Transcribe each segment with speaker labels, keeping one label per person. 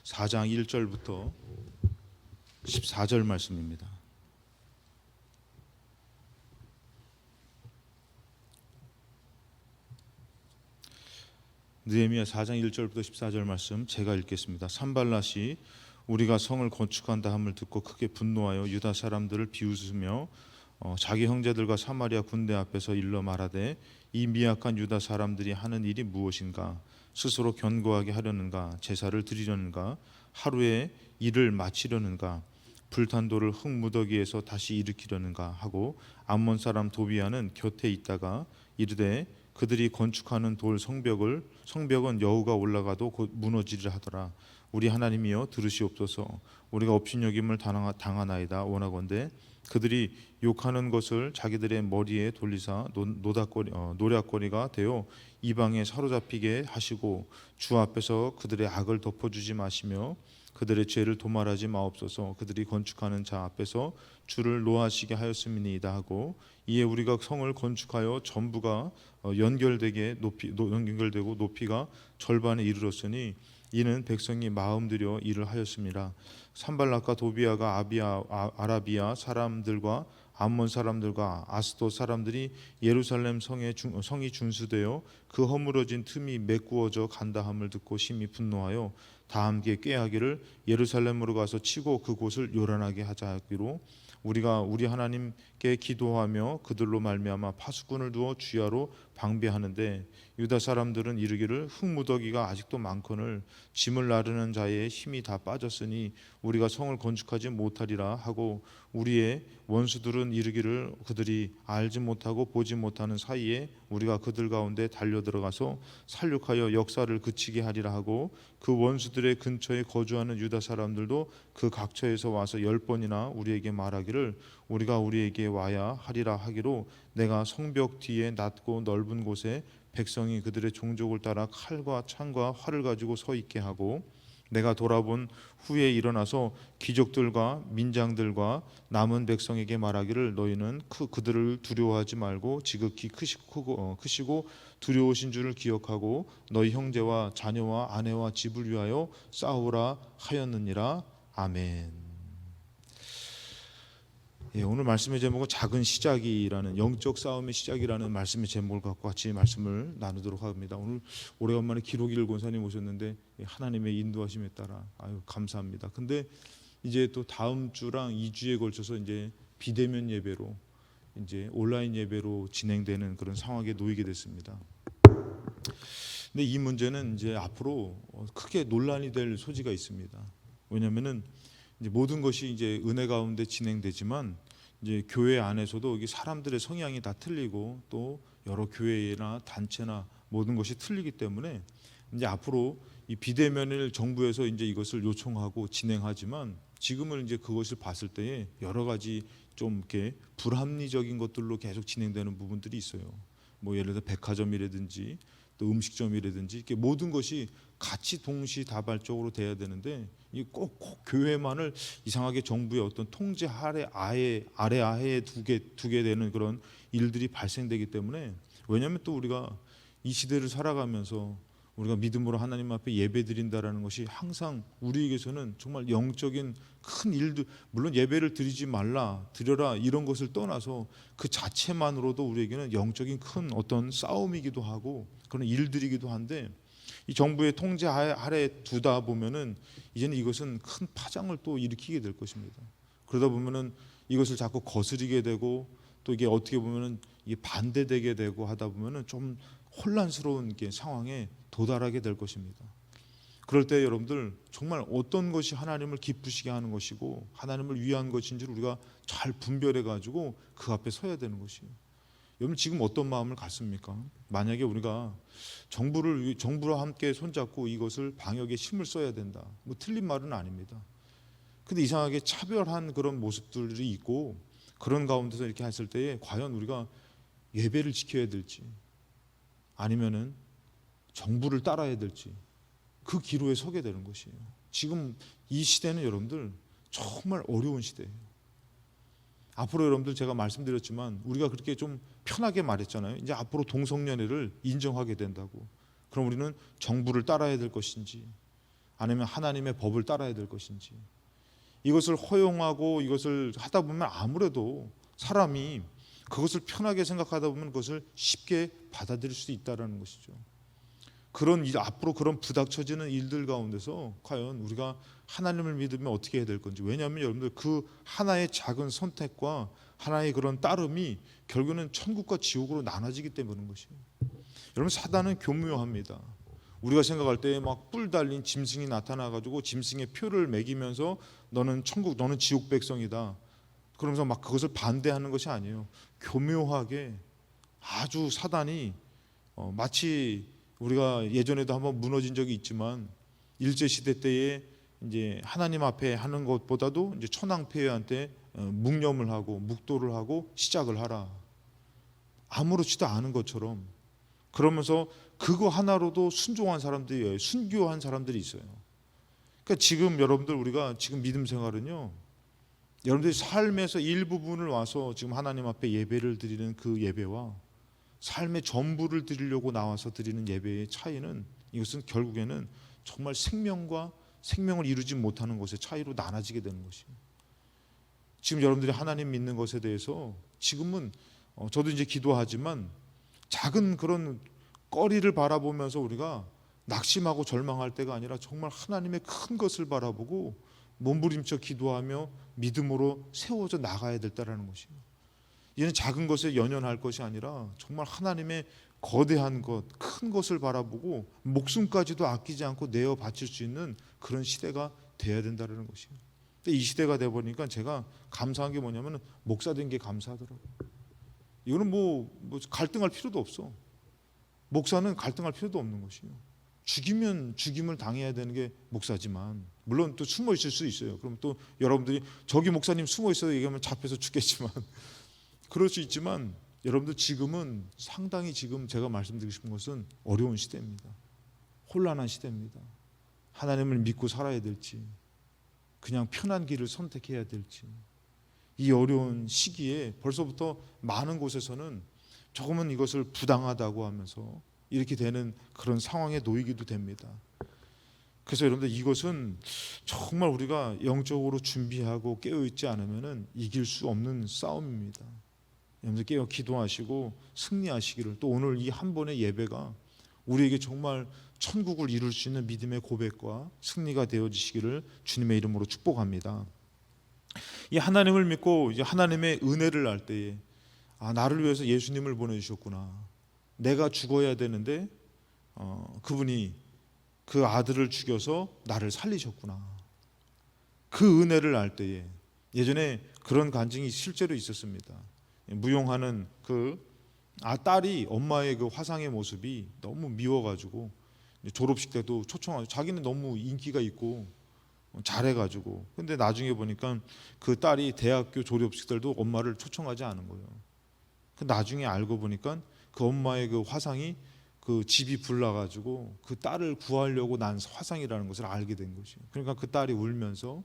Speaker 1: 4장 1절부터 14절 말씀입니다. 느헤미야 4장 1절부터 14절 말씀 제가 읽겠습니다. 산발랏이 우리가 성을 건축한다 함을 듣고 크게 분노하여 유다 사람들을 비웃으며 자기 형제들과 사마리아 군대 앞에서 일러 말하되 이 미약한 유다 사람들이 하는 일이 무엇인가? 스스로 견고하게 하려는가? 제사를 드리려는가? 하루에 일을 마치려는가? 불탄 돌을 흙무더기에서 다시 일으키려는가? 하고 암몬 사람 도비아는 곁에 있다가 이르되 그들이 건축하는 돌 성벽은 여우가 올라가도 곧 무너지리라 하더라. 우리 하나님이여 들으시옵소서. 우리가 업신여김을 당하나이다. 원하건대 그들이 욕하는 것을 자기들의 머리에 돌리사 노략거리가 되어 이방에 사로잡히게 하시고 주 앞에서 그들의 악을 덮어주지 마시며 그들의 죄를 도말하지 마옵소서. 그들이 건축하는 자 앞에서 주를 노하시게 하였음이니이다 하고 이에 우리가 성을 건축하여 전부가 연결되고 높이가 절반에 이르렀으니 이는 백성이 마음 들여 일을 하였습니다. 산발락과 도비아가 아라비아 사람들과 암몬 사람들과 아스돗 사람들이 예루살렘 성이 준수되어 그 허물어진 틈이 메꾸어져 간다함을 듣고 심히 분노하여 다 함께 꾀하기를 예루살렘으로 가서 치고 그곳을 요란하게 하자 하기로 우리가 우리 하나님께 기도하며 그들로 말미암아 파수꾼을 두어 주야로 방비하는데 유다 사람들은 이르기를 흙무더기가 아직도 많거늘 짐을 나르는 자의 힘이 다 빠졌으니 우리가 성을 건축하지 못하리라 하고 우리의 원수들은 이르기를 그들이 알지 못하고 보지 못하는 사이에 우리가 그들 가운데 달려들어가서 살육하여 역사를 그치게 하리라 하고 그 원수들의 근처에 거주하는 유다 사람들도 그 각처에서 와서 10번이나 우리에게 말하기를 우리가 우리에게 와야 하리라 하기로 내가 성벽 뒤에 낮고 넓은 곳에 백성이 그들의 종족을 따라 칼과 창과 활을 가지고 서 있게 하고 내가 돌아본 후에 일어나서 귀족들과 민장들과 남은 백성에게 말하기를 너희는 그들을 두려워하지 말고 지극히 크시고 두려우신 줄을 기억하고 너희 형제와 자녀와 아내와 집을 위하여 싸우라 하였느니라. 아멘. 오늘 말씀의 제목은 작은 시작이라는 영적 싸움의 시작이라는 말씀의 제목을 갖고 같이 말씀을 나누도록 합니다. 오늘 오래간만에 기록일 권사님 오셨는데 하나님의 인도하심에 따라 감사합니다. 근데 이제 또 다음 주랑 2주에 걸쳐서 이제 비대면 예배로 이제 온라인 예배로 진행되는 그런 상황에 놓이게 됐습니다. 근데 이 문제는 이제 앞으로 크게 논란이 될 소지가 있습니다. 왜냐하면은 이제 모든 것이 이제 은혜 가운데 진행되지만 이제 교회 안에서도 이게 사람들의 성향이 다 틀리고 또 여러 교회나 단체나 모든 것이 틀리기 때문에 이제 앞으로 이 비대면을 정부에서 이제 이것을 요청하고 진행하지만 지금은 이제 그것을 봤을 때에 여러 가지 좀 이렇게 불합리적인 것들로 계속 진행되는 부분들이 있어요. 뭐 예를 들어 백화점이라든지 또 음식점이라든지 이렇게 모든 것이 같이 동시다발적으로 돼야 되는데 이 꼭 교회만을 이상하게 정부의 어떤 통제 아래에 두게 되는 그런 일들이 발생되기 때문에 왜냐하면 또 우리가 이 시대를 살아가면서 우리가 믿음으로 하나님 앞에 예배드린다라는 것이 항상 우리에게서는 정말 영적인 큰 일들 물론 예배를 드려라 이런 것을 떠나서 그 자체만으로도 우리에게는 영적인 큰 어떤 싸움이기도 하고 그런 일들이기도 한데 이 정부의 통제 아래 두다 보면은 이제는 이것은 큰 파장을 또 일으키게 될 것입니다. 그러다 보면은 이것을 자꾸 거스리게 되고 또 이게 어떻게 보면은 이게 반대되게 되고 하다 보면은 좀 혼란스러운 상황에 도달하게 될 것입니다. 그럴 때 여러분들 정말 어떤 것이 하나님을 기쁘시게 하는 것이고 하나님을 위한 것인지를 우리가 잘 분별해 가지고 그 앞에 서야 되는 것이에요. 여러분 지금 어떤 마음을 갖습니까? 만약에 우리가 정부와 함께 손잡고 이것을 방역에 힘을 써야 된다. 뭐 틀린 말은 아닙니다. 근데 이상하게 차별한 그런 모습들이 있고 그런 가운데서 이렇게 했을 때에 과연 우리가 예배를 지켜야 될지 아니면은 정부를 따라야 될지 그 기로에 서게 되는 것이에요. 지금 이 시대는 여러분들 정말 어려운 시대예요. 앞으로 여러분들 제가 말씀드렸지만 우리가 그렇게 좀 편하게 말했잖아요. 이제 앞으로 동성연애를 인정하게 된다고. 그럼 우리는 정부를 따라야 될 것인지 아니면 하나님의 법을 따라야 될 것인지, 이것을 허용하고 이것을 하다 보면 아무래도 사람이 그것을 편하게 생각하다 보면 그것을 쉽게 받아들일 수도 있다는 것이죠. 그런 앞으로 그런 부닥쳐지는 일들 가운데서 과연 우리가 하나님을 믿으면 어떻게 해야 될 건지. 왜냐하면 여러분들 그 하나의 작은 선택과 하나의 그런 따름이 결국은 천국과 지옥으로 나눠지기 때문인 것이에요. 여러분, 사단은 교묘합니다. 우리가 생각할 때 막 뿔 달린 짐승이 나타나가지고 짐승의 표를 매기면서 너는 천국, 너는 지옥 백성이다, 그러면서 막 그것을 반대하는 것이 아니에요. 교묘하게 아주 사단이 마치 우리가 예전에도 한번 무너진 적이 있지만 일제 시대 때에 이제 하나님 앞에 하는 것보다도 이제 천황폐하한테 묵념을 하고 묵도를 하고 시작을 하라, 아무렇지도 않은 것처럼, 그러면서 그거 하나로도 순종한 사람들이, 순교한 사람들이 있어요. 그러니까 지금 여러분들, 우리가 지금 믿음 생활은요, 여러분들이 삶에서 일부분을 와서 지금 하나님 앞에 예배를 드리는 그 예배와 삶의 전부를 드리려고 나와서 드리는 예배의 차이는, 이것은 결국에는 정말 생명과 생명을 이루지 못하는 것의 차이로 나눠지게 되는 것이에요. 지금 여러분들이 하나님 믿는 것에 대해서 지금은 저도 이제 기도하지만 작은 그런 거리를 바라보면서 우리가 낙심하고 절망할 때가 아니라 정말 하나님의 큰 것을 바라보고 몸부림쳐 기도하며 믿음으로 세워져 나가야 된다는 것이에요. 이는 작은 것에 연연할 것이 아니라 정말 하나님의 거대한 것, 큰 것을 바라보고 목숨까지도 아끼지 않고 내어 바칠 수 있는 그런 시대가 돼야 된다는 것이에요. 근데 이 시대가 돼 보니까 제가 감사한 게 뭐냐면 목사 된 게 감사하더라고요. 이거는 뭐 갈등할 필요도 없어. 목사는 갈등할 필요도 없는 것이에요. 죽이면 죽임을 당해야 되는 게 목사지만, 물론 또 숨어 있을 수 있어요. 그럼 또 여러분들이 저기 목사님 숨어 있어요 얘기하면 잡혀서 죽겠지만 그럴 수 있지만, 여러분들 지금은 상당히, 지금 제가 말씀드리고 싶은 것은 어려운 시대입니다. 혼란한 시대입니다. 하나님을 믿고 살아야 될지 그냥 편한 길을 선택해야 될지, 이 어려운 시기에 벌써부터 많은 곳에서는 조금은 이것을 부당하다고 하면서 이렇게 되는 그런 상황에 놓이기도 됩니다. 그래서 여러분들, 이것은 정말 우리가 영적으로 준비하고 깨어있지 않으면 이길 수 없는 싸움입니다. 여러분들 깨어 기도하시고 승리하시기를, 또 오늘 이 한 번의 예배가 우리에게 정말 천국을 이룰 수 있는 믿음의 고백과 승리가 되어지시기를 주님의 이름으로 축복합니다. 이 하나님을 믿고 이제 하나님의 은혜를 알 때에, 나를 위해서 예수님을 보내주셨구나, 내가 죽어야 되는데 그분이 그 아들을 죽여서 나를 살리셨구나, 그 은혜를 알 때에, 예전에 그런 간증이 실제로 있었습니다. 무용하는 그 딸이 엄마의 그 화상의 모습이 너무 미워가지고 졸업식 때도 초청하고, 자기는 너무 인기가 있고 잘해가지고, 근데 나중에 보니까 그 딸이 대학교 졸업식 때도 엄마를 초청하지 않은 거예요. 나중에 알고 보니까 그 엄마의 그 화상이 그 집이 불나가지고 그 딸을 구하려고 난 화상이라는 것을 알게 된 거죠. 그러니까 그 딸이 울면서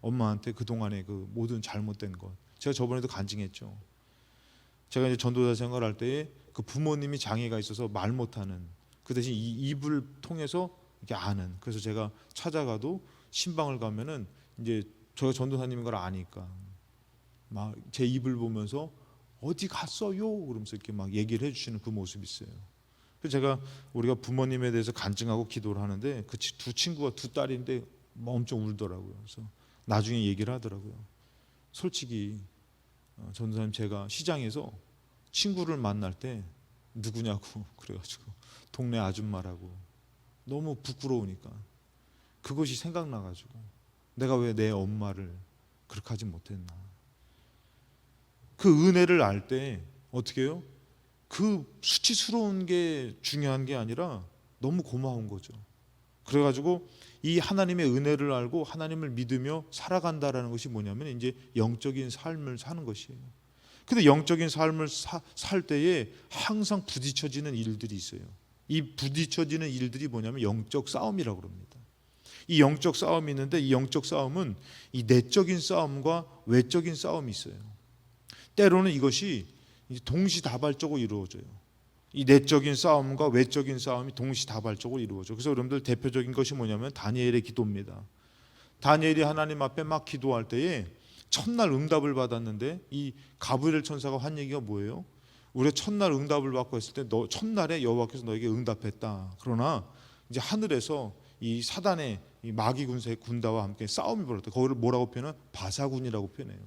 Speaker 1: 엄마한테 그동안의 그 모든 잘못된 것, 제가 저번에도 간증했죠. 제가 이제 전도자 생활할 때에 그 부모님이 장애가 있어서 말 못하는, 그 대신 이 입을 통해서 이렇게 아는, 그래서 제가 찾아가도 신방을 가면은 이제 저가 전도사님인 걸 아니까 막 제 입을 보면서 어디 갔어요? 그러면서 이렇게 막 얘기를 해주시는 그 모습이 있어요. 그래서 제가, 우리가 부모님에 대해서 간증하고 기도를 하는데 그 두 친구가 두 딸인데 엄청 울더라고요. 그래서 나중에 얘기를 하더라고요. 솔직히 전도사님, 제가 시장에서 친구를 만날 때 누구냐고 그래가지고 동네 아줌마라고, 너무 부끄러우니까 그것이 생각나가지고 내가 왜 내 엄마를 그렇게 하지 못했나. 그 은혜를 알 때 어떻게 해요? 그 수치스러운 게 중요한 게 아니라 너무 고마운 거죠. 그래가지고 이 하나님의 은혜를 알고 하나님을 믿으며 살아간다라는 것이 뭐냐면 이제 영적인 삶을 사는 것이에요. 근데 영적인 삶을 살 때에 항상 부딪혀지는 일들이 있어요. 이 부딪혀지는 일들이 뭐냐면 영적 싸움이라고 그럽니다. 이 영적 싸움이 있는데, 이 영적 싸움은 이 내적인 싸움과 외적인 싸움이 있어요. 때로는 이것이 동시다발적으로 이루어져요. 이 내적인 싸움과 외적인 싸움이 동시다발적으로 이루어져. 그래서 여러분들 대표적인 것이 뭐냐면 다니엘의 기도입니다. 다니엘이 하나님 앞에 막 기도할 때에 첫날 응답을 받았는데 이 가브리엘 천사가 한 얘기가 뭐예요? 우리가 첫날 응답을 받고 했을 때 너 첫날에 여호와께서 너에게 응답했다. 그러나 이제 하늘에서 이 사단의 이 마귀 군세 군다와 함께 싸움이 벌어졌다. 거기를 뭐라고 표현해요? 바사군이라고 표현해요.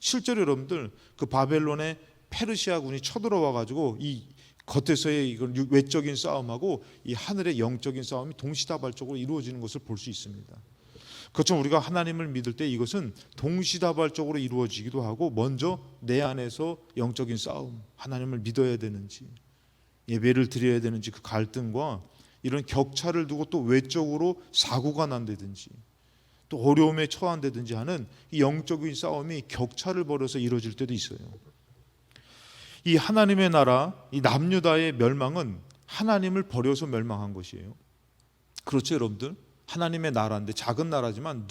Speaker 1: 실제로 여러분들 그 바벨론의 페르시아군이 쳐들어와 가지고 이 겉에서의 이건 외적인 싸움하고 이 하늘의 영적인 싸움이 동시다발적으로 이루어지는 것을 볼 수 있습니다. 그렇죠. 우리가 하나님을 믿을 때 이것은 동시다발적으로 이루어지기도 하고 먼저 내 안에서 영적인 싸움, 하나님을 믿어야 되는지 예배를 드려야 되는지 그 갈등과 이런 격차를 두고 또 외적으로 사고가 난다든지 또 어려움에 처한다든지 하는 이 영적인 싸움이 격차를 벌여서 이루어질 때도 있어요. 이 하나님의 나라, 이 남유다의 멸망은 하나님을 버려서 멸망한 것이에요. 그렇죠, 여러분들? 하나님의 나라인데 작은 나라지만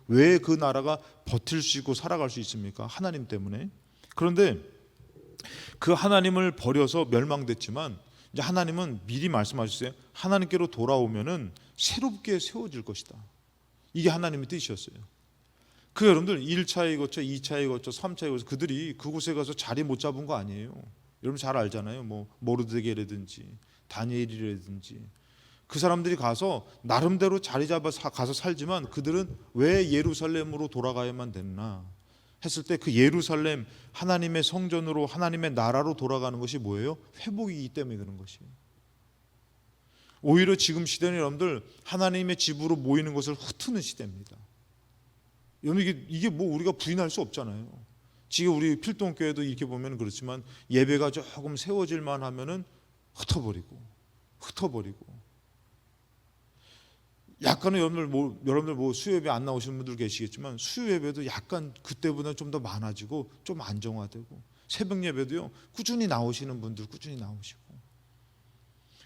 Speaker 1: 왜 그 나라가 버틸 수 있고 살아갈 수 있습니까? 하나님 때문에. 그런데 그 하나님을 버려서 멸망됐지만 이제 하나님은 미리 말씀하셨어요. 하나님께로 돌아오면은 새롭게 세워질 것이다. 이게 하나님의 뜻이었어요. 그 여러분들 1차에 거쳐 2차에 거쳐 3차에 거쳐 그들이 그곳에 가서 자리 못 잡은 거 아니에요. 여러분 잘 알잖아요. 뭐 모르드게라든지 다니엘이라든지 그 사람들이 가서 나름대로 자리 잡아서 가서 살지만 그들은 왜 예루살렘으로 돌아가야만 됐나 했을 때 그 예루살렘 하나님의 성전으로 하나님의 나라로 돌아가는 것이 뭐예요? 회복이기 때문에 그런 것이에요. 오히려 지금 시대는 여러분들 하나님의 집으로 모이는 것을 흩트는 시대입니다. 여러분 이게 뭐 우리가 부인할 수 없잖아요. 지금 우리 필동교회도 이렇게 보면 그렇지만 예배가 조금 세워질만 하면은 흩어버리고 약간은 여러분들 뭐 수요예배 안 나오시는 분들 계시겠지만 수요예배도 약간 그때보다 좀 더 많아지고 좀 안정화되고 새벽 예배도요 꾸준히 나오시는 분들 꾸준히 나오시고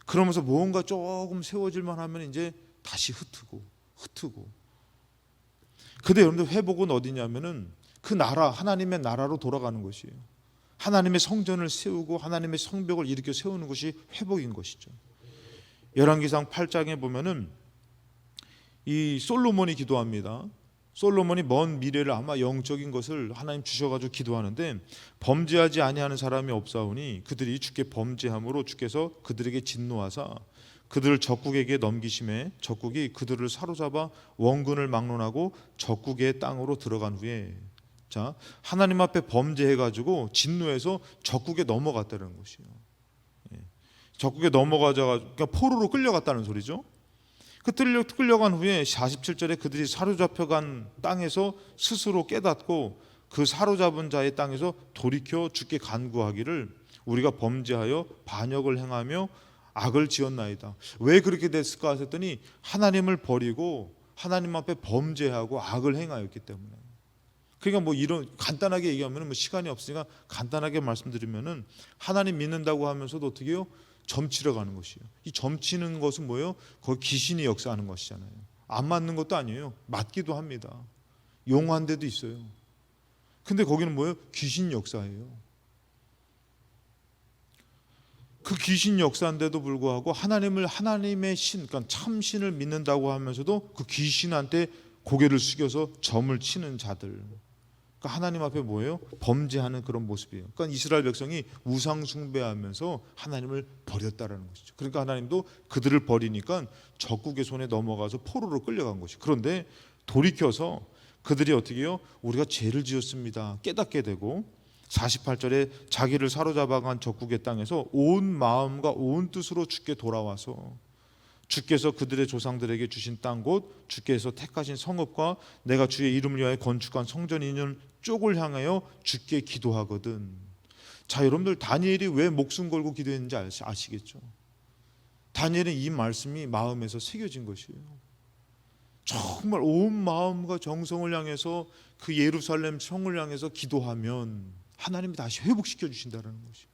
Speaker 1: 그러면서 뭔가 조금 세워질만 하면 이제 다시 흩트고 근데 여러분들 회복은 어디냐면은 그 나라 하나님의 나라로 돌아가는 것이에요. 하나님의 성전을 세우고 하나님의 성벽을 일으켜 세우는 것이 회복인 것이죠. 열왕기상 8장에 보면은 이 솔로몬이 기도합니다. 솔로몬이 먼 미래를 아마 영적인 것을 하나님 주셔가지고 기도하는데 범죄하지 아니하는 사람이 없사오니 그들이 주께 범죄함으로 주께서 그들에게 진노하사 그들을 적국에게 넘기심에 적국이 그들을 사로잡아 원군을 막론하고 적국의 땅으로 들어간 후에 자 하나님 앞에 범죄해가지고 진노해서 적국에 넘어갔다는 것이에요. 적국에 넘어가자 그러니까 포로로 끌려갔다는 소리죠. 그 끌려간 후에 47절에 그들이 사로잡혀간 땅에서 스스로 깨닫고 그 사로잡은 자의 땅에서 돌이켜 주께 간구하기를 우리가 범죄하여 반역을 행하며 악을 지었나이다. 왜 그렇게 됐을까 했더니 하나님을 버리고 하나님 앞에 범죄하고 악을 행하였기 때문에. 그러니까 뭐 이런 간단하게 얘기하면 뭐 시간이 없으니까 간단하게 말씀드리면은 하나님 믿는다고 하면서도 어떻게 해요? 점치러 가는 것이에요. 이 점치는 것은 뭐예요? 거기 귀신이 역사하는 것이잖아요. 안 맞는 것도 아니에요. 맞기도 합니다. 용한 데도 있어요. 근데 거기는 뭐예요? 귀신 역사예요. 그 귀신 역사인데도 불구하고 하나님의 신, 그러니까 참신을 믿는다고 하면서도 그 귀신한테 고개를 숙여서 점을 치는 자들. 그러니까 하나님 앞에 뭐예요? 범죄하는 그런 모습이에요. 그러니까 이스라엘 백성이 우상 숭배하면서 하나님을 버렸다라는 것이죠. 그러니까 하나님도 그들을 버리니까 적국의 손에 넘어가서 포로로 끌려간 것이죠. 그런데 돌이켜서 그들이 어떻게 해요? 우리가 죄를 지었습니다. 깨닫게 되고 48절에 자기를 사로잡아간 적국의 땅에서 온 마음과 온 뜻으로 주께 돌아와서 주께서 그들의 조상들에게 주신 땅 곧 주께서 택하신 성읍과 내가 주의 이름을 위하여 건축한 성전이 있는 쪽을 향하여 주께 기도하거든. 자, 여러분들 다니엘이 왜 목숨 걸고 기도했는지 아시겠죠? 다니엘은 이 말씀이 마음에서 새겨진 것이에요. 정말 온 마음과 정성을 향해서 그 예루살렘 성을 향해서 기도하면 하나님이 다시 회복시켜 주신다는 것이에요.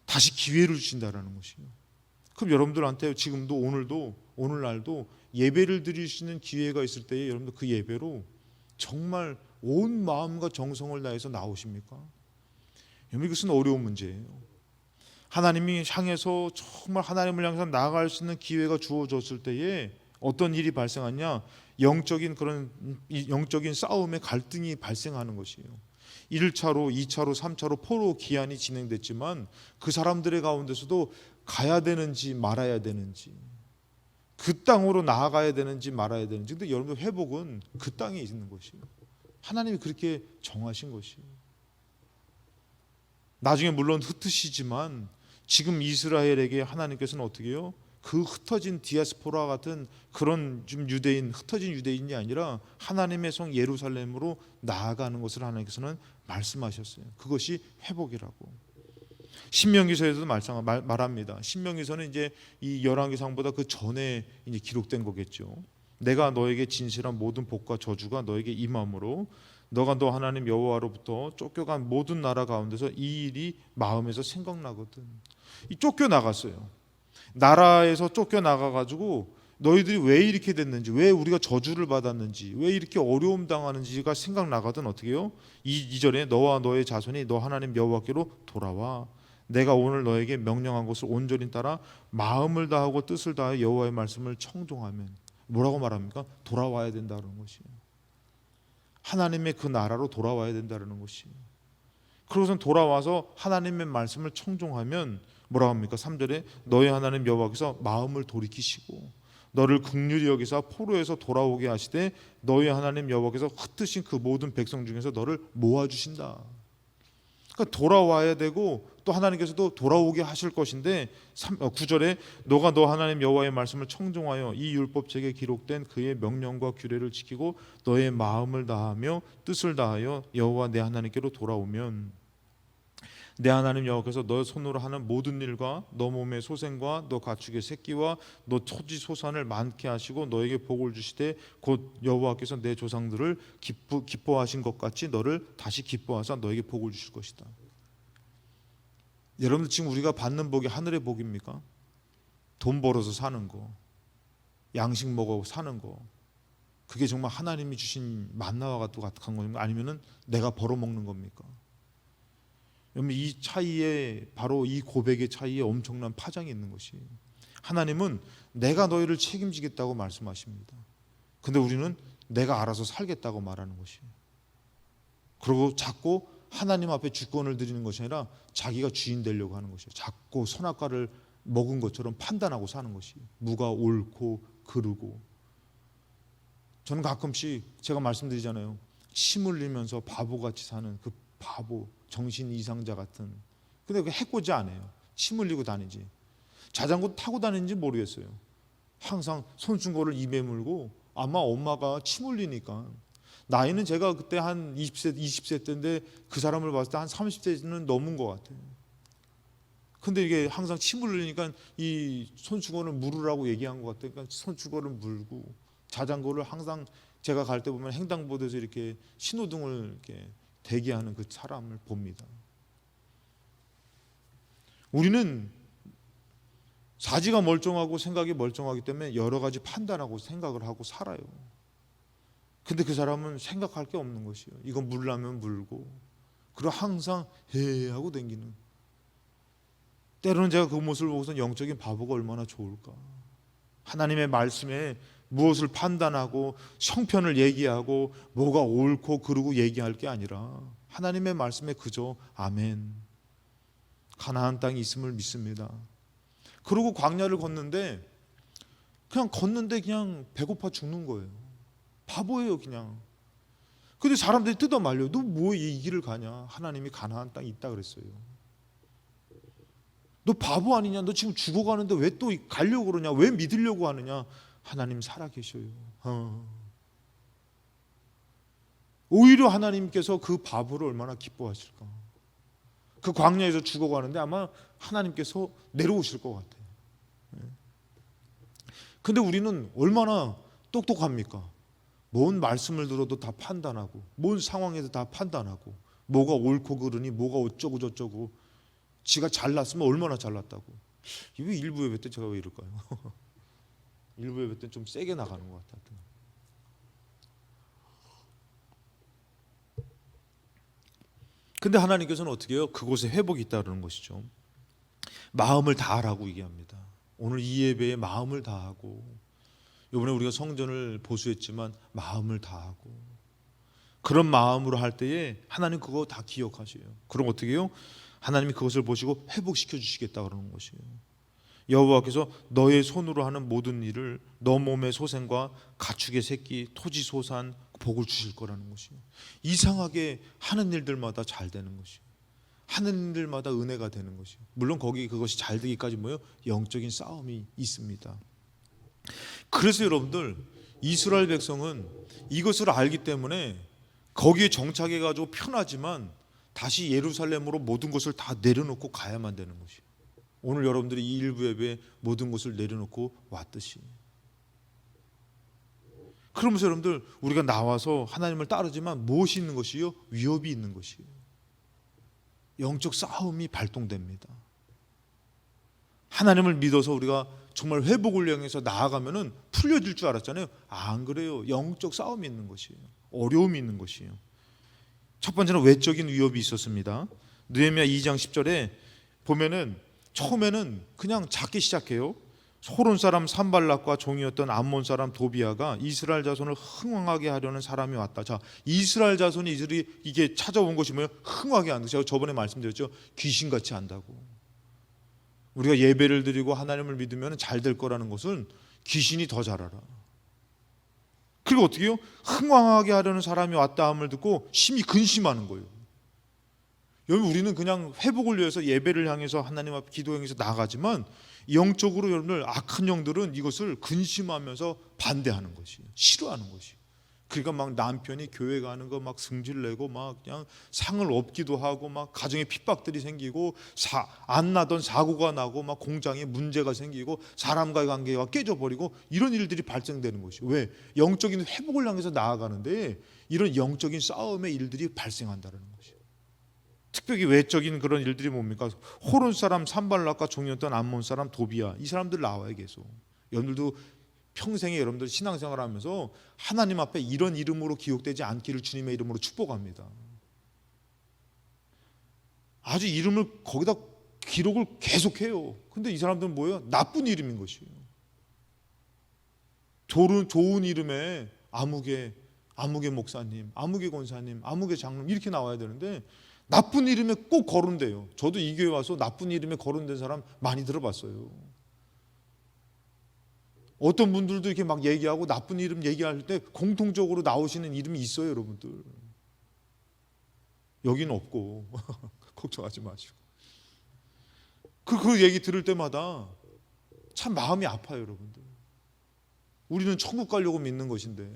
Speaker 1: 다시 기회를 주신다는 것이에요. 그럼 여러분들한테 지금도 오늘날도 예배를 드릴 수 있는 기회가 있을 때에 여러분들 그 예배로 정말 온 마음과 정성을 다해서 나오십니까? 여러분 이것은 어려운 문제예요. 하나님이 향해서 정말 하나님을 향해서 나아갈 수 있는 기회가 주어졌을 때에 어떤 일이 발생하냐? 영적인 그런 영적인 싸움의 갈등이 발생하는 것이에요. 1차로, 2차로, 3차로 포로 기한이 진행됐지만 그 사람들의 가운데서도 가야 되는지 말아야 되는지, 그 땅으로 나아가야 되는지 말아야 되는지. 근데 여러분, 회복은 그 땅에 있는 것이에요. 하나님이 그렇게 정하신 것이에요. 나중에 물론 흩으시지만 지금 이스라엘에게 하나님께서는 어떻게 해요? 그 흩어진 디아스포라 같은 그런 좀 흩어진 유대인이 아니라 하나님의 성 예루살렘으로 나아가는 것을 하나님께서는 말씀하셨어요. 그것이 회복이라고. 신명기서에서도 말합니다. 신명기서는 이제 이 열왕기상보다 그 전에 이제 기록된 거겠죠. 내가 너에게 진실한 모든 복과 저주가 너에게 임함으로 너가 너 하나님 여호와로부터 쫓겨간 모든 나라 가운데서 이 일이 마음에서 생각나거든. 이 쫓겨나갔어요. 나라에서 쫓겨나가가지고 너희들이 왜 이렇게 됐는지, 왜 우리가 저주를 받았는지, 왜 이렇게 어려움 당하는지가 생각나거든. 어떻게 해요? 2절에 너와 너의 자손이 너 하나님 여호와께로 돌아와 내가 오늘 너에게 명령한 것을 온전히 따라 마음을 다하고 뜻을 다하여 여호와의 말씀을 청종하면, 뭐라고 말합니까? 돌아와야 된다는 것이에요. 하나님의 그 나라로 돌아와야 된다는 것이에요. 그러고선 돌아와서 하나님의 말씀을 청종하면 뭐라고 합니까? 3절에 너의 하나님 여호와께서 마음을 돌이키시고 너를 긍휼히 여기사 포로에서 돌아오게 하시되 너의 하나님 여호와께서 흩으신 그 모든 백성 중에서 너를 모아주신다. 그러니까 돌아와야 되고 또 하나님께서도 돌아오게 하실 것인데 9절에 너가 너 하나님 여호와의 말씀을 청종하여 이 율법책에 기록된 그의 명령과 규례를 지키고 너의 마음을 다하며 뜻을 다하여 여호와 내 하나님께로 돌아오면 내 하나님 여호와께서 너 손으로 하는 모든 일과 너 몸의 소생과 너 가축의 새끼와 너 토지 소산을 많게 하시고 너에게 복을 주시되 곧 여호와께서 내 조상들을 기뻐하신 것 같이 너를 다시 기뻐하사 너에게 복을 주실 것이다. 여러분들 지금 우리가 받는 복이 하늘의 복입니까? 돈 벌어서 사는 거, 양식 먹어 사는 거, 그게 정말 하나님이 주신 만나와 같은 겁니까? 아니면은 내가 벌어먹는 겁니까? 여러분, 이 차이에, 바로 이 고백의 차이에 엄청난 파장이 있는 것이에요. 하나님은 내가 너희를 책임지겠다고 말씀하십니다. 근데 우리는 내가 알아서 살겠다고 말하는 것이에요. 그리고 자꾸 하나님 앞에 주권을 드리는 것이 아니라 자기가 주인 되려고 하는 것이에요. 자꾸 선악과를 먹은 것처럼 판단하고 사는 것이에요. 누가 옳고 그르고. 저는 가끔씩 제가 말씀드리잖아요. 침 흘리면서 바보같이 사는 그 바보, 정신 이상자 같은. 근데 그 해코지 안 해요. 침 흘리고 다니지. 자전거 타고 다니는지 모르겠어요. 항상 손수건을 입에 물고, 아마 엄마가 침 흘리니까. 나이는 제가 그때 한 20세 때인데 그 사람을 봤을 때 한 30세는 넘은 것 같아요. 근데 이게 항상 침 흘리니까 이 손수건을 물으라고 얘기한 것 같아요. 그러니까 손수건을 물고, 자전거를 항상 제가 갈 때 보면 횡단보도에서 이렇게 신호등을 이렇게 대기하는 그 사람을 봅니다. 우리는 사지가 멀쩡하고 생각이 멀쩡하기 때문에 여러 가지 판단하고 생각을 하고 살아요. 근데 그 사람은 생각할 게 없는 것이에요. 이거 물라면 물고, 그리고 항상 해 하고 댕기는. 때로는 제가 그 모습을 보고서 영적인 바보가 얼마나 좋을까. 하나님의 말씀에 무엇을 판단하고 형편을 얘기하고 뭐가 옳고 그르고 얘기할 게 아니라 하나님의 말씀에 그저 아멘, 가나안 땅이 있음을 믿습니다. 그리고 광야를 걷는데 그냥 배고파 죽는 거예요. 바보예요 그냥. 근데 사람들이 뜯어 말려요. 너 뭐 이 길을 가냐? 하나님이 가나안 땅이 있다 그랬어요. 너 바보 아니냐? 너 지금 죽어가는데 왜 또 가려고 그러냐? 왜 믿으려고 하느냐? 하나님 살아계셔요. 오히려 하나님께서 그 바보를 얼마나 기뻐하실까. 그 광야에서 죽어가는데 아마 하나님께서 내려오실 것 같아요. 근데 우리는 얼마나 똑똑합니까? 뭔 말씀을 들어도 다 판단하고, 뭔 상황에서 다 판단하고, 뭐가 옳고 그르니 뭐가 어쩌고 저쩌고, 지가 잘났으면 얼마나 잘났다고. 왜 일부 예배 때 제가 왜 이럴까요? 일부 예배 때 좀 세게 나가는 것 같아요. 근데 하나님께서는 어떻게 해요? 그곳에 회복이 있다는 것이죠. 마음을 다하라고 얘기합니다. 오늘 이 예배에 마음을 다하고, 이번에 우리가 성전을 보수했지만 마음을 다하고, 그런 마음으로 할 때에 하나님 그거 다 기억하세요. 그럼 어떻게 해요? 하나님이 그것을 보시고 회복시켜 주시겠다 그러는 것이에요. 여호와께서 너의 손으로 하는 모든 일을 너 몸의 소생과 가축의 새끼, 토지 소산 복을 주실 거라는 것이에요. 이상하게 하는 일들마다 잘 되는 것이에요. 하는 일들마다 은혜가 되는 것이에요. 물론 거기 그것이 잘 되기까지 뭐예요? 영적인 싸움이 있습니다. 그래서 여러분들, 이스라엘 백성은 이것을 알기 때문에 거기에 정착해 가지고 편하지만 다시 예루살렘으로 모든 것을 다 내려놓고 가야만 되는 것이에요. 오늘 여러분들이 이 일부 예배에 모든 것을 내려놓고 왔듯이. 그러면서 여러분들, 우리가 나와서 하나님을 따르지만 무엇이 있는 것이요? 위협이 있는 것이에요. 영적 싸움이 발동됩니다. 하나님을 믿어서 우리가 정말 회복을 향해서 나아가면은 풀려질 줄 알았잖아요. 안 그래요. 영적 싸움이 있는 것이에요. 어려움이 있는 것이에요. 첫 번째는 외적인 위협이 있었습니다. 느헤미야 2장 10절에 보면은 처음에는 그냥 작게 시작해요. 호론 사람 산발락과 종이었던 암몬 사람 도비아가 이스라엘 자손을 흥왕하게 하려는 사람이 왔다. 자, 이스라엘 자손이 이게 찾아온 것이 뭐예요? 흥하게 하는 거. 제가 저번에 말씀드렸죠. 귀신같이 한다고. 우리가 예배를 드리고 하나님을 믿으면 잘 될 거라는 것은 귀신이 더 잘 알아. 그리고 어떻게 해요? 흥왕하게 하려는 사람이 왔다 함을 듣고 심히 근심하는 거예요. 여러분, 우리는 그냥 회복을 위해서 예배를 향해서 하나님 앞에 기도 향해서 나가지만 영적으로 여러분들 악한 영들은 이것을 근심하면서 반대하는 것이에요. 싫어하는 것이에요. 그러니까 막 남편이 교회 가는 거 막 승질내고 막 그냥 상을 업기도 하고 막 가정에 핍박들이 생기고 안 나던 사고가 나고 막 공장에 문제가 생기고 사람과의 관계가 깨져버리고 이런 일들이 발생되는 것이에요. 왜? 영적인 회복을 향해서 나아가는데 이런 영적인 싸움의 일들이 발생한다는 것이에요. 특별히 외적인 그런 일들이 뭡니까? 호론 사람 산발락과 종이었던 암몬 사람 도비아, 이 사람들 나와요. 계속 여러분들도 평생에 여러분들 신앙생활하면서 하나님 앞에 이런 이름으로 기록되지 않기를 주님의 이름으로 축복합니다. 아주 이름을 거기다 기록을 계속해요. 근데 이 사람들은 뭐예요? 나쁜 이름인 것이에요. 좋은 이름에 아무개 목사님, 아무개 권사님, 아무개 장로님 이렇게 나와야 되는데 나쁜 이름에 꼭 거론돼요. 저도 이 교회 와서 나쁜 이름에 거론된 사람 많이 들어봤어요. 어떤 분들도 이렇게 막 얘기하고 나쁜 이름 얘기할 때 공통적으로 나오시는 이름이 있어요, 여러분들. 여기는 없고 걱정하지 마시고. 그 얘기 들을 때마다 참 마음이 아파요, 여러분들. 우리는 천국 가려고 믿는 것인데.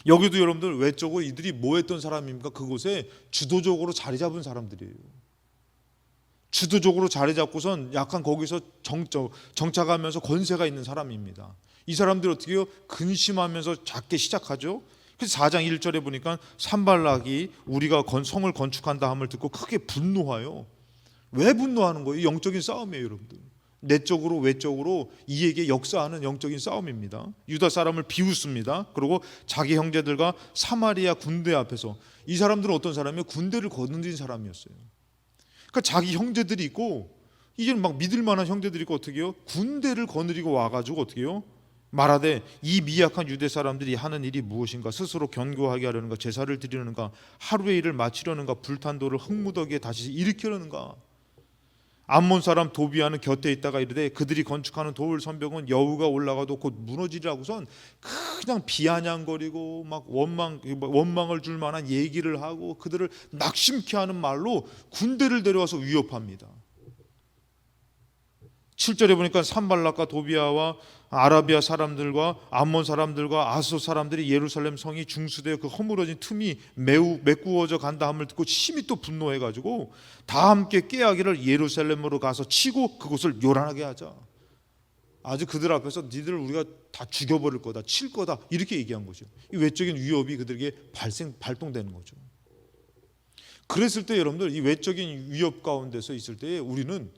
Speaker 1: 여기도 여러분들 외적으로 이들이 뭐 했던 사람입니까? 그곳에 주도적으로 자리 잡은 사람들이에요. 주도적으로 자리 잡고선 약간 거기서 정착하면서 권세가 있는 사람입니다. 이 사람들이 어떻게 해요? 근심하면서 작게 시작하죠. 그래서 4장 1절에 보니까 산발락이 우리가 성을 건축한다 함을 듣고 크게 분노하여. 왜 분노하는 거예요? 영적인 싸움이에요, 여러분들. 내적으로 외적으로 이에게 역사하는 영적인 싸움입니다. 유다 사람을 비웃습니다. 그리고 자기 형제들과 사마리아 군대 앞에서, 이 사람들은 어떤 사람이에요? 군대를 거느린 사람이었어요. 그러니까 자기 형제들이 있고 이제 막 믿을 만한 형제들이 있고 어떻게 해요? 군대를 거느리고 와가지고 어떻게 해요? 말하되 이 미약한 유대 사람들이 하는 일이 무엇인가? 스스로 견고하게 하려는가? 제사를 드리려는가? 하루의 일을 마치려는가? 불탄 돌을 흙무더기에 다시 일으키려는가? 암몬 사람 도비아는 곁에 있다가 이르되 그들이 건축하는 돌 선벽은 여우가 올라가도 곧 무너지리라고선 그냥 비아냥거리고 막 원망을 줄 만한 얘기를 하고 그들을 낙심케 하는 말로 군대를 데려와서 위협합니다. 7절에 보니까 산발락과 도비아와 아라비아 사람들과 암몬 사람들과 아소 사람들이 예루살렘 성이 중수되어 그 허물어진 틈이 매우 메꾸어져 간다 함을 듣고 심히 또 분노해가지고 다 함께 깨하기를 예루살렘으로 가서 치고 그곳을 요란하게 하자. 아주 그들 앞에서 니들을 우리가 다 죽여버릴 거다, 칠 거다 이렇게 얘기한 거죠. 이 외적인 위협이 그들에게 발동되는 거죠. 그랬을 때 여러분들 이 외적인 위협 가운데서 있을 때 우리는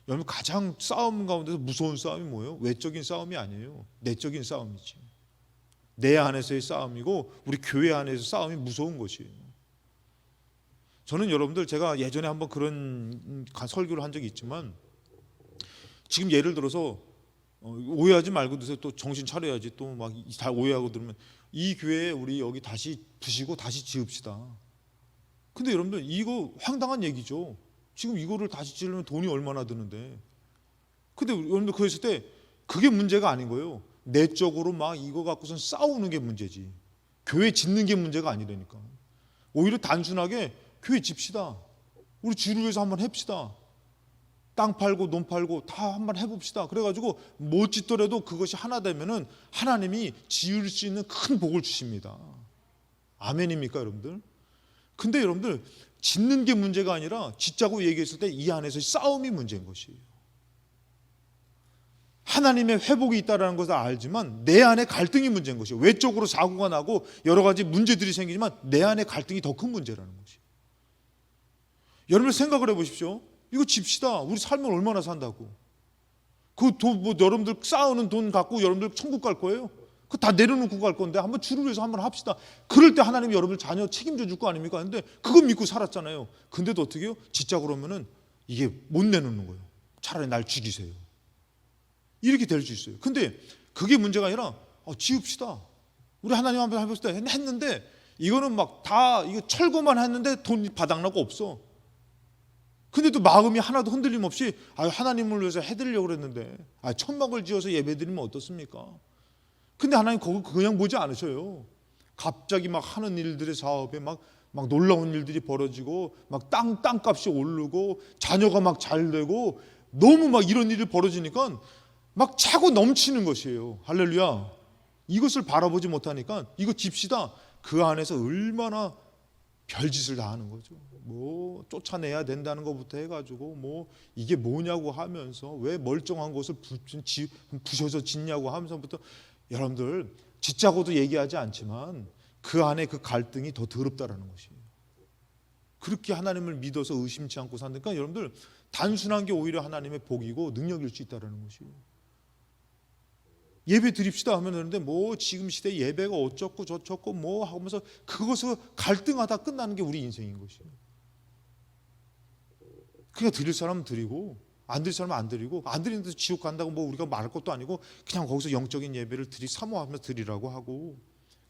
Speaker 1: 여러분 가장 싸움 가운데서 무서운 싸움이 뭐예요? 외적인 싸움이 아니에요. 내적인 싸움이지. 내 안에서의 싸움이고 우리 교회 안에서 싸움이 무서운 것이에요. 저는 여러분들 제가 예전에 한번 그런 설교를 한 적이 있지만 지금 예를 들어서 오해하지 말고 드세요. 또 정신 차려야지. 또 막 다 오해하고 들으면 이 교회 우리 여기 다시 부시고 다시 지읍시다. 근데 여러분들 이거 황당한 얘기죠. 지금 이거를 다시 지으려면 돈이 얼마나 드는데. 근데 여러분들 그랬을 때 그게 문제가 아닌 거예요. 내적으로 막 이거 갖고선 싸우는 게 문제지. 교회 짓는 게 문제가 아니라니까. 오히려 단순하게 교회 집시다. 우리 주를 위해서 한번 해봅시다. 땅 팔고 논 팔고 다 한번 해봅시다. 그래가지고 못 짓더라도 그것이 하나 되면은 하나님이 지을 수 있는 큰 복을 주십니다. 아멘입니까 여러분들? 근데 여러분들 짓는 게 문제가 아니라 짓자고 얘기했을 때 이 안에서 싸움이 문제인 것이에요. 하나님의 회복이 있다는 것을 알지만 내 안에 갈등이 문제인 것이에요. 외적으로 사고가 나고 여러 가지 문제들이 생기지만 내 안에 갈등이 더 큰 문제라는 것이에요. 여러분 생각을 해보십시오. 이거 집시다. 우리 살면 얼마나 산다고. 그 돈, 뭐 여러분들 쌓아오는 돈 갖고 여러분들 천국 갈 거예요? 그거 다 내려놓고 갈 건데 한번 주를 위해서 한번 합시다. 그럴 때 하나님이 여러분들 자녀 책임져 줄 거 아닙니까? 근데 그거 믿고 살았잖아요. 근데도 어떻게 해요? 짓자 그러면은 이게 못 내놓는 거예요. 차라리 날 죽이세요. 이렇게 될 수 있어요. 근데 그게 문제가 아니라 지읍시다. 우리 하나님 한번 해봅시다. 했는데 이거는 막 다 이거 철거만 했는데 돈 바닥나고 없어. 근데도 마음이 하나도 흔들림 없이 하나님을 위해서 해드리려고 그랬는데 천막을 지어서 예배드리면 어떻습니까? 근데 하나님 그거 그냥 보지 않으셔요. 갑자기 막 하는 일들의 사업에 막 놀라운 일들이 벌어지고 막 땅값이 오르고 자녀가 막 잘 되고 너무 막 이런 일이 벌어지니까 막 차고 넘치는 것이에요. 할렐루야. 이것을 바라보지 못하니까 이거 집시다. 그 안에서 얼마나 별짓을 다 하는 거죠. 뭐 쫓아내야 된다는 것부터 해가지고 뭐 이게 뭐냐고 하면서 왜 멀쩡한 것을 부셔서 짓냐고 하면서부터 여러분들 짓자고도 얘기하지 않지만 그 안에 그 갈등이 더 더럽다라는 것이에요. 그렇게 하나님을 믿어서 의심치 않고 산다니까 여러분들 단순한 게 오히려 하나님의 복이고 능력일 수 있다라는 것이에요. 예배 드립시다 하면 되는데 뭐 지금 시대 예배가 어쩌고 저쩌고 뭐 하면서 그것을 갈등하다 끝나는 게 우리 인생인 것이에요. 그냥 드릴 사람은 드리고 안 드릴 사람은 안 드리고 안 드리는데 지옥 간다고 뭐 우리가 말할 것도 아니고 그냥 거기서 영적인 예배를 사모하면서 드리라고 하고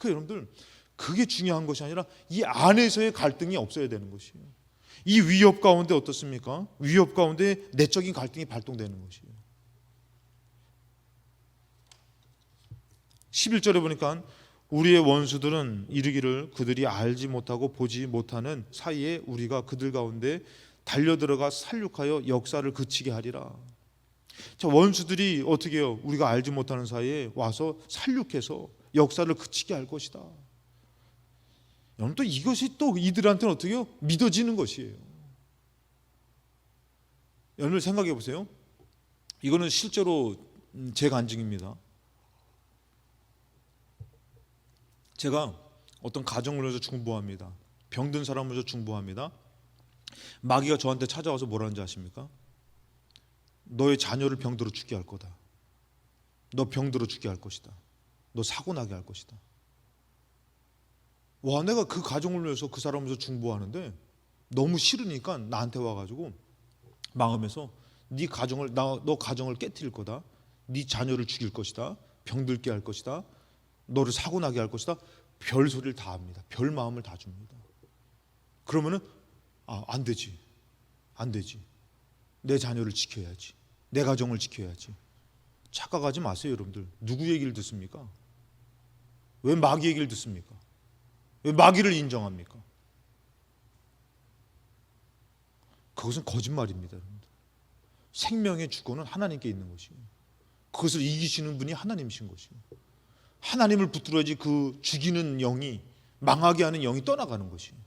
Speaker 1: 여러분들 그게 중요한 것이 아니라 이 안에서의 갈등이 없어야 되는 것이에요. 이 위협 가운데 어떻습니까? 위협 가운데 내적인 갈등이 발동되는 것이에요. 11절에 보니까 우리의 원수들은 이르기를 그들이 알지 못하고 보지 못하는 사이에 우리가 그들 가운데 달려들어가 살육하여 역사를 그치게 하리라. 자, 원수들이 어떻게 해요? 우리가 알지 못하는 사이에 와서 살육해서 역사를 그치게 할 것이다. 여러분 또 이것이 또 이들한테는 어떻게 해요? 믿어지는 것이에요. 여러분 생각해 보세요. 이거는 실제로 제 간증입니다. 제가 어떤 가정을 위해서 중보합니다. 병든 사람을 위해서 중보합니다. 마귀가 저한테 찾아와서 뭐라는지 아십니까? 너의 자녀를 병들어 죽게 할 거다. 너 병들어 죽게 할 것이다. 너 사고 나게 할 것이다. 와, 내가 그 가정을 위해서 그 사람을 위해서 중보하는데 너무 싫으니까 나한테 와가지고 마음에서 너 가정을 깨트릴 거다. 네 자녀를 죽일 것이다. 병들게 할 것이다. 너를 사고 나게 할 것이다. 별 소리를 다 합니다. 별 마음을 다 줍니다. 그러면은 안 되지. 내 자녀를 지켜야지. 내 가정을 지켜야지. 착각하지 마세요, 여러분들. 누구 얘기를 듣습니까? 왜 마귀 얘기를 듣습니까? 왜 마귀를 인정합니까? 그것은 거짓말입니다, 여러분들. 생명의 주권은 하나님께 있는 것이에요. 그것을 이기시는 분이 하나님이신 것이에요. 하나님을 붙들어야지 그 죽이는 영이 망하게 하는 영이 떠나가는 것이에요.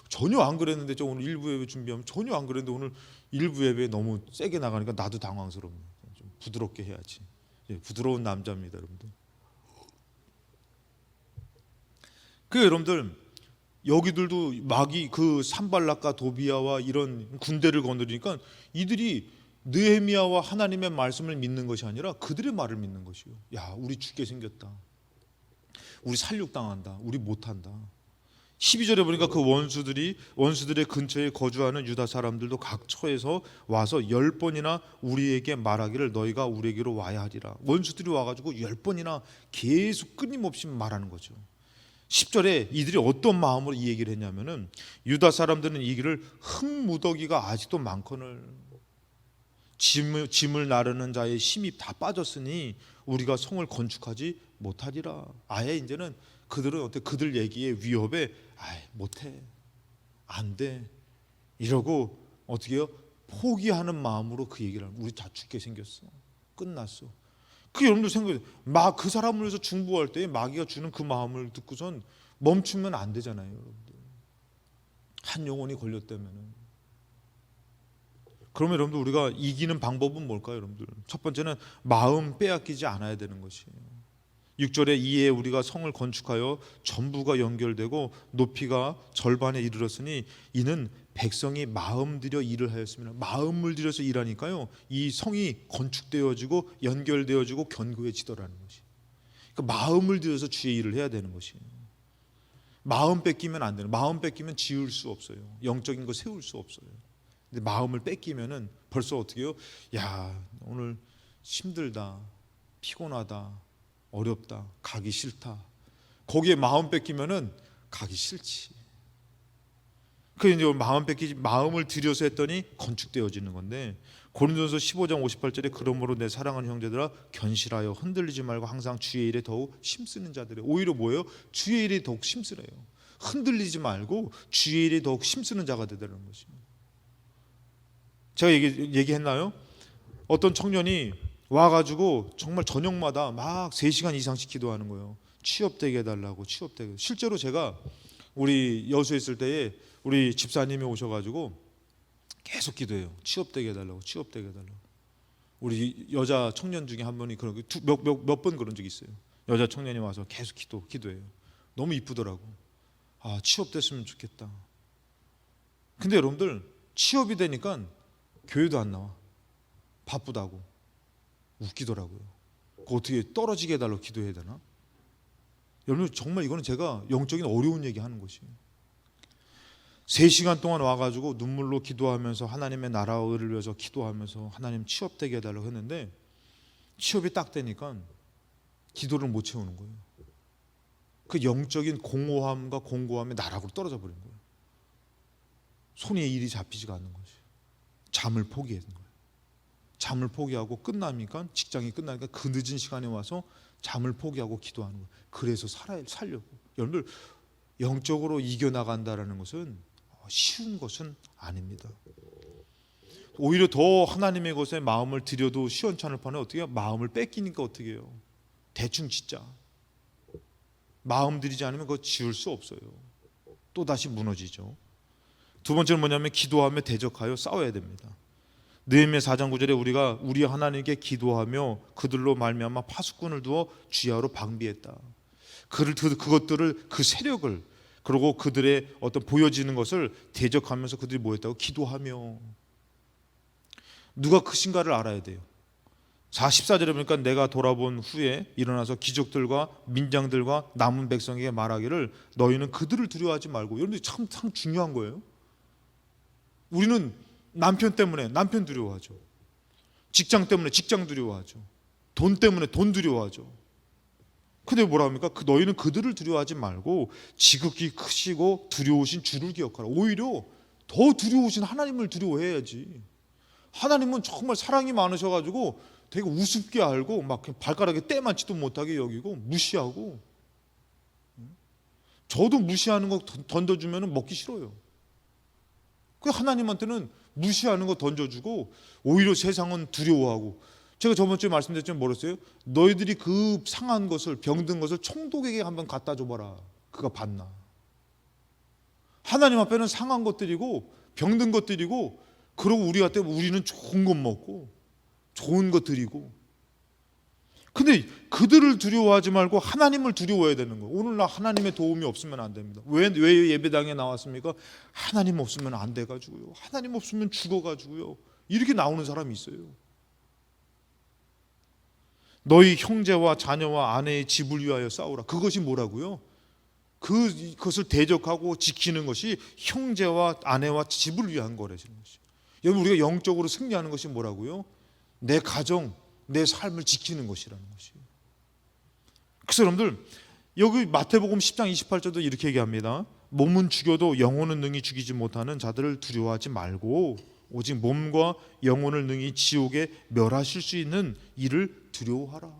Speaker 1: 전혀 안 그랬는데 저 오늘 일부 예배 준비하면 전혀 안 그랬는데 오늘 일부 예배 너무 세게 나가니까 나도 당황스럽네요. 좀 부드럽게 해야지. 부드러운 남자입니다, 여러분들. 여러분들 여기들도 마귀 그 산발락과 도비아와 이런 군대를 거느리니까 이들이 느헤미야와 하나님의 말씀을 믿는 것이 아니라 그들의 말을 믿는 것이요. 야, 우리 죽게 생겼다. 우리 살육당한다. 우리 못한다. 12절에 보니까 그 원수들의 근처에 거주하는 유다 사람들도 각 처에서 와서 10번이나 우리에게 말하기를 너희가 우리에게로 와야 하리라. 원수들이 와가지고 10번이나 계속 끊임없이 말하는 거죠. 10절에 이들이 어떤 마음으로 이 얘기를 했냐면은 유다 사람들은 이 길을 흙무더기가 아직도 많거늘 짐을 나르는 자의 힘이 다 빠졌으니 우리가 성을 건축하지 못하리라. 아예 이제는 그들은 그들 얘기에 위협에 못해, 안 돼 이러고 어떻게 해요? 포기하는 마음으로 그 얘기를 하는. 우리 다 죽게 생겼어, 끝났어. 그 여러분들 생각해, 막 그 사람을 위해서 중보할 때 마귀가 주는 그 마음을 듣고선 멈추면 안 되잖아요, 여러분들. 한 영혼이 걸렸다면은. 그러면 여러분들 우리가 이기는 방법은 뭘까요, 여러분들? 첫 번째는 마음 빼앗기지 않아야 되는 것이에요. 6절에 이에 우리가 성을 건축하여 전부가 연결되고 높이가 절반에 이르렀으니 이는 백성이 마음 들여 일을 하였습니다. 마음을 들여서 일하니까요, 이 성이 건축되어지고 연결되어지고 견고해지더라는 것이. 그러니까 마음을 들여서 주의 일을 해야 되는 것이에요. 마음 뺏기면 안 되는. 마음 뺏기면 지을 수 없어요. 영적인 거 세울 수 없어요. 근데 마음을 뺏기면은 벌써 어떻게 해요? 야, 오늘 힘들다, 피곤하다, 어렵다, 가기 싫다. 거기에 마음 뺏기면은 가기 싫지. 그 이제 마음 뺏기지, 마음을 들여서 했더니 건축되어지는 건데, 고린도전서 15장 58절에 그러므로 내 사랑하는 형제들아 견실하여 흔들리지 말고 항상 주의 일에 더욱 힘쓰는 자들이. 오히려 뭐예요? 주의 일에 더욱 힘쓰래요. 흔들리지 말고 주의 일에 더욱 힘쓰는 자가 되라는 것이에요. 제가 얘기했나요? 어떤 청년이 와가지고 정말 저녁마다 막 3시간 이상씩 기도하는 거예요. 취업되게 해달라고, 취업되게. 실제로 제가 우리 여수에 있을 때에 우리 집사님이 오셔가지고 계속 기도해요. 취업되게 해달라고, 취업되게 해달라고. 우리 여자 청년 중에 한 분이 그런 몇 번 그런 적이 있어요. 여자 청년이 와서 계속 기도해요. 너무 이쁘더라고. 아, 취업됐으면 좋겠다. 근데 여러분들 취업이 되니까 교회도 안 나와. 바쁘다고. 웃기더라고요. 그거 어떻게 떨어지게 해달라고 기도해야 되나? 여러분 정말 이거는 제가 영적인 어려운 얘기 하는 것이에요. 3시간 동안 와가지고 눈물로 기도하면서 하나님의 나라와 의를 위해서 기도하면서 하나님 취업되게 해달라고 했는데 취업이 딱 되니까 기도를 못 채우는 거예요. 그 영적인 공허함과 공고함이 나락으로 떨어져 버린 거예요. 손에 일이 잡히지가 않는 것이에요. 잠을 포기했는 거예요. 잠을 포기하고 끝나니까, 직장이 끝나니까 그 늦은 시간에 와서 잠을 포기하고 기도하는 거예요. 그래서 살려고. 여러분들 영적으로 이겨나간다는 것은 쉬운 것은 아닙니다. 오히려 더 하나님의 것에 마음을 들여도 시원찮을 판에 어떻게 해요? 마음을 뺏기니까 어떻게 해요? 대충 짓자. 마음 들이지 않으면 그거 지을 수 없어요. 또 다시 무너지죠. 두 번째는 뭐냐면 기도하며 대적하여 싸워야 됩니다. 느헤미야 4장 9절에 우리가 우리 하나님께 기도하며 그들로 말미암아 파수꾼을 두어 주야로 방비했다. 그것들을, 그 세력을, 그리고 그들의 어떤 보여지는 것을 대적하면서 그들이 뭐 했다고? 기도하며. 누가 크신가를 알아야 돼요. 14절에 보니까 내가 돌아본 후에 일어나서 기족들과 민장들과 남은 백성에게 말하기를 너희는 그들을 두려워하지 말고. 여러분들 참 중요한 거예요. 우리는 남편 때문에 남편 두려워하죠. 직장 때문에 직장 두려워하죠. 돈 때문에 돈 두려워하죠. 근데 뭐라 합니까? 너희는 그들을 두려워하지 말고 지극히 크시고 두려우신 주를 기억하라. 오히려 더 두려우신 하나님을 두려워해야지. 하나님은 정말 사랑이 많으셔가지고 되게 우습게 알고 막 발가락에 때만치도 못하게 여기고 무시하고, 저도 무시하는 거 던져주면 먹기 싫어요. 그 하나님한테는 무시하는 거 던져주고 오히려 세상은 두려워하고. 제가 저번 주에 말씀드렸지만 뭐랬어요? 너희들이 그 상한 것을, 병든 것을 총독에게 한번 갖다 줘봐라. 그가 받나? 하나님 앞에는 상한 것들이고 병든 것들이고, 그러고 우리는 좋은 것 먹고 좋은 것 드리고. 근데 그들을 두려워하지 말고 하나님을 두려워해야 되는 거예요. 오늘 나 하나님의 도움이 없으면 안 됩니다. 왜 예배당에 나왔습니까? 하나님 없으면 안 돼가지고요. 하나님 없으면 죽어가지고요. 이렇게 나오는 사람이 있어요. 너희 형제와 자녀와 아내의 집을 위하여 싸우라. 그것이 뭐라고요? 그것을 대적하고 지키는 것이 형제와 아내와 집을 위한 거라는 것이. 여러분, 우리가 영적으로 승리하는 것이 뭐라고요? 내 가정, 내 삶을 지키는 것이라는 것이에요. 그래서 여러분들, 여기 마태복음 10장 28절도 이렇게 얘기합니다. 몸은 죽여도 영혼은 능히 죽이지 못하는 자들을 두려워하지 말고 오직 몸과 영혼을 능히 지옥에 멸하실 수 있는 이를 두려워하라.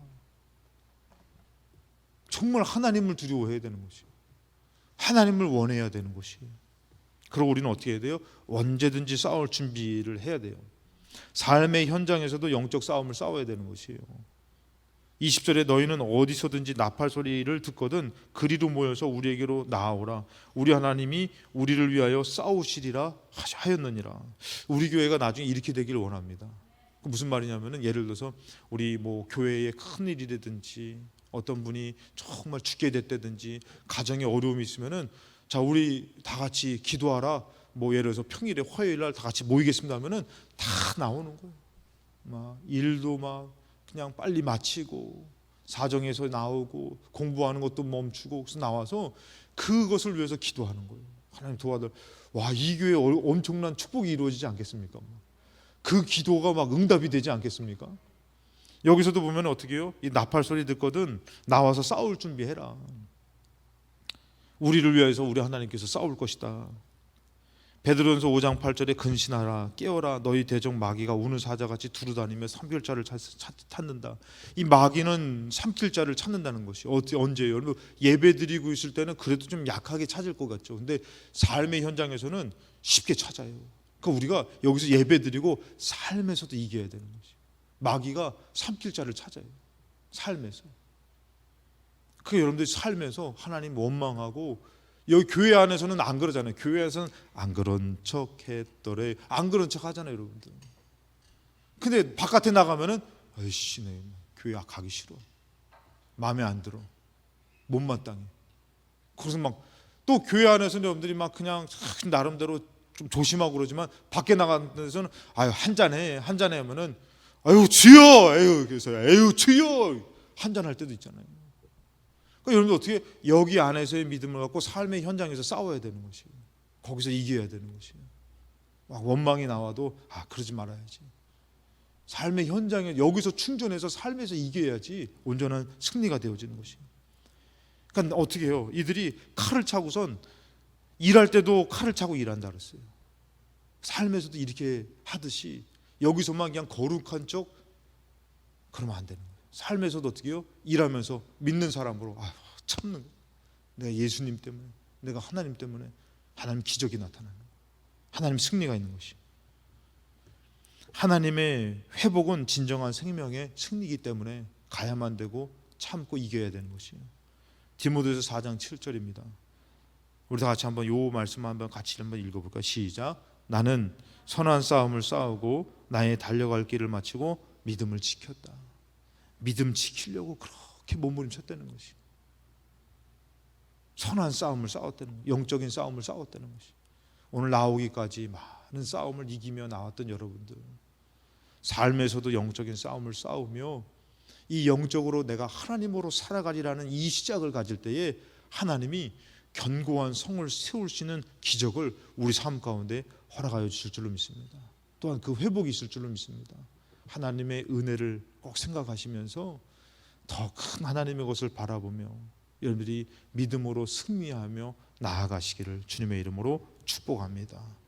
Speaker 1: 정말 하나님을 두려워해야 되는 것이에요. 하나님을 원해야 되는 것이에요. 그리고 우리는 어떻게 해야 돼요? 언제든지 싸울 준비를 해야 돼요. 삶의 현장에서도 영적 싸움을 싸워야 되는 것이에요. 20절에 너희는 어디서든지 나팔 소리를 듣거든 그리로 모여서 우리에게로 나아오라. 우리 하나님이 우리를 위하여 싸우시리라 하였느니라. 우리 교회가 나중에 이렇게 되기를 원합니다. 무슨 말이냐면은, 예를 들어서 우리 뭐 교회에 큰 일이라든지 어떤 분이 정말 죽게 됐다든지 가정에 어려움이 있으면은, 자, 우리 다 같이 기도하라. 뭐 예를 들어서 평일에 화요일 날 다 같이 모이겠습니다 하면은 다 나오는 거예요. 막 일도 막 그냥 빨리 마치고 사정에서 나오고 공부하는 것도 멈추고, 그래서 나와서 그것을 위해서 기도하는 거예요. 하나님 도와달. 와, 이 교회에 엄청난 축복이 이루어지지 않겠습니까? 그 기도가 막 응답이 되지 않겠습니까? 여기서도 보면 어떻게 해요? 이 나팔 소리 듣거든 나와서 싸울 준비해라. 우리를 위해서 우리 하나님께서 싸울 것이다. 베드로전서 5장 8절에 근신하라 깨어라 너희 대적 마귀가 우는 사자같이 두루다니며 삼킬 자를 찾는다. 이 마귀는 삼킬 자를 찾는다는 것이 언제예요? 여러분, 예배드리고 있을 때는 그래도 좀 약하게 찾을 것 같죠. 근데 삶의 현장에서는 쉽게 찾아요. 그러니까 우리가 여기서 예배드리고 삶에서도 이겨야 되는 것이. 마귀가 삼킬 자를 찾아요. 삶에서. 그 여러분들 삶에서 하나님 원망하고, 여기 교회 안에서는 안 그러잖아요. 교회에서는 안 그런 척 했더래, 안 그런 척 하잖아요, 여러분들. 근데 바깥에 나가면은 아이씨, 네, 교회 가기 싫어, 마음에 안 들어, 못마땅해. 그래서 막 또 교회 안에서는 여러분들이 막 그냥 나름대로 좀 조심하고 그러지만 밖에 나가는 데서는 아유 한잔해 하면은 아유 주여, 아유 그래서 아유 주여 한잔할 때도 있잖아요. 그러니까 여러분들 어떻게 여기 안에서의 믿음을 갖고 삶의 현장에서 싸워야 되는 것이에요. 거기서 이겨야 되는 것이에요. 막 원망이 나와도 그러지 말아야지. 삶의 현장에 여기서 충전해서 삶에서 이겨야지 온전한 승리가 되어지는 것이에요. 그러니까 어떻게 해요? 이들이 칼을 차고선 일할 때도 칼을 차고 일한다 그랬어요. 삶에서도 이렇게 하듯이 여기서만 그냥 거룩한 척 그러면 안 되는 거예요. 삶에서도 어떻게 해요? 일하면서 믿는 사람으로 참는 거예요. 내가 예수님 때문에, 내가 하나님 때문에 하나님 기적이 나타나는 거예요. 하나님 승리가 있는 것이. 하나님의 회복은 진정한 생명의 승리이기 때문에 가야만 되고 참고 이겨야 되는 것이에요. 디모데후서 4장 7절입니다. 우리 다 같이 한번 요 말씀 한번 같이 한번 읽어볼까요? 시작. 나는 선한 싸움을 싸우고 나의 달려갈 길을 마치고 믿음을 지켰다. 믿음 지키려고 그렇게 몸부림쳤다는 것이. 선한 싸움을 싸웠다는 것이. 영적인 싸움을 싸웠다는 것이. 오늘 나오기까지 많은 싸움을 이기며 나왔던 여러분들, 삶에서도 영적인 싸움을 싸우며 이 영적으로 내가 하나님으로 살아가리라는 이 시작을 가질 때에 하나님이 견고한 성을 세우시는 기적을 우리 삶 가운데 허락하여 주실 줄로 믿습니다. 또한 그 회복이 있을 줄로 믿습니다. 하나님의 은혜를 꼭 생각하시면서 더 큰 하나님의 것을 바라보며 여러분들이 믿음으로 승리하며 나아가시기를 주님의 이름으로 축복합니다.